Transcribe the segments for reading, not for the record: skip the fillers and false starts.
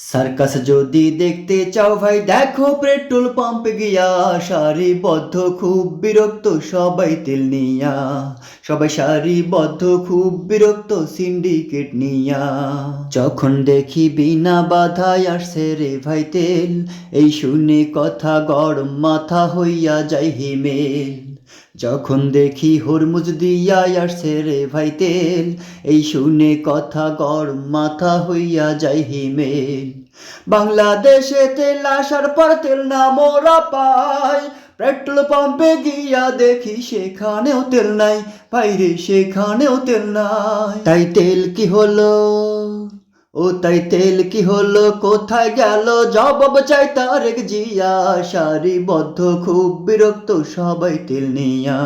circus যদি দেখতে চাও ভাই দেখো পেট্রোল পাম্পে গিয়া সারিবদ্ধ খুব বিরক্ত সবাই তেল নিয়া সবাই সারিবদ্ধ খুব বিরক্ত সিন্ডিকেট নিয়া যখন দেখি বিনা বাধায় আসছে রে ভাই তেল এই শুনে কথা গরম মাথা হইয়া যায় হিমেল যখন দেখি হরমুজ দিয়া আসছে রে ভাই তেল এই শুনে কথা গরম মাথা হইয়া যায় হিমেল বাংলাদেশে তেল আসার পর তেল না মোরা পাই পেট্রোল পাম্পে গিয়া দেখি সেখানেও তেল নাই বাইরে সেখানেও তেল নাই তাই তেল কি হলো তাই তেল কি হলো কোথায় গেল জবাব চাই তারেক জিয়া সারিবদ্ধ খুব বিরক্ত সবাই তেল নিয়া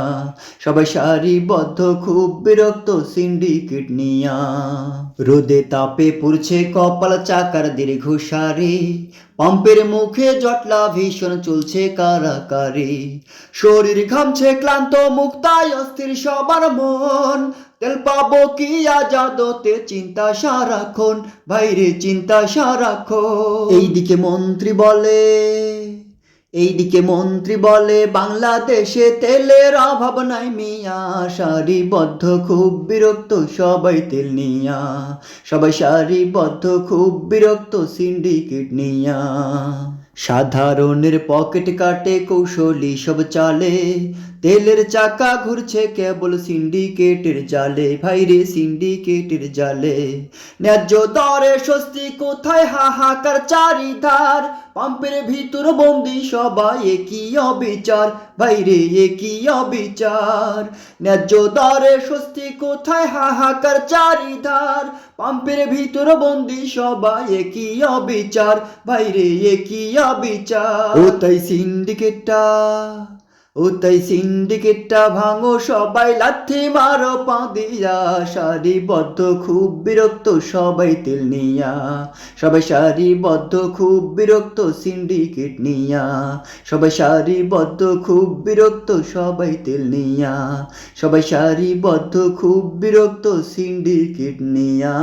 সবাই সারিবদ্ধ খুব বিরক্ত সিন্ডিকেট নিয়া রোদে তাপে পুড়ছে কপাল চাকার দীর্ঘ সারি পাম্পের মুখে জটলা ভীষণ চলছে কারাকারি শরীর ঘামছে ক্লান্ত মুক্তায় অস্থির সবার মন তেল পাবো কি আজাদতে চিন্তা সারাক্ষণ ভাইরে চিন্তা সারাক্ষণ এইদিকে মন্ত্রী বলে বাংলাদেশে তেলের অভাব নাই মিয়া সারিবদ্ধ খুব বিরক্ত সবাই তেল নিয়া সবাই সারিবদ্ধ খুব বিরক্ত সিন্ডিকেট নিয়া সাধারণের পকেট কাটে কৌশলী সব চালে তেলের চাকা ঘুরছে কেবল সিন্ডিকেটের জালে ভাইরে সিন্ডিকেটের জালে ন্যায্য দরে স্বস্তি কোথায় হাহাকার চারিধার পাম্পের ভিতর বন্দি সবাই একই অবিচার ভাইরে একই অবিচার ন্যায্য দরে স্বস্তি কোথায় হাহাকার চারিধার পাম্পের ভিতর বন্দি সবাই একই অবিচার ভাইরে একই অবিচার তাই সিন্ডিকেটটা ভাঙো সবাই লাথি মারো পা দিয়া সারিবদ্ধ খুব বিরক্ত সবাই তেল নিয়া সবাই সারিবদ্ধ খুব বিরক্ত সিন্ডিকেট নিয়া সবাই সারিবদ্ধ খুব বিরক্ত সবাই তেল নিয়া সবাই সারিবদ্ধ খুব বিরক্ত সিন্ডিকেট নিয়া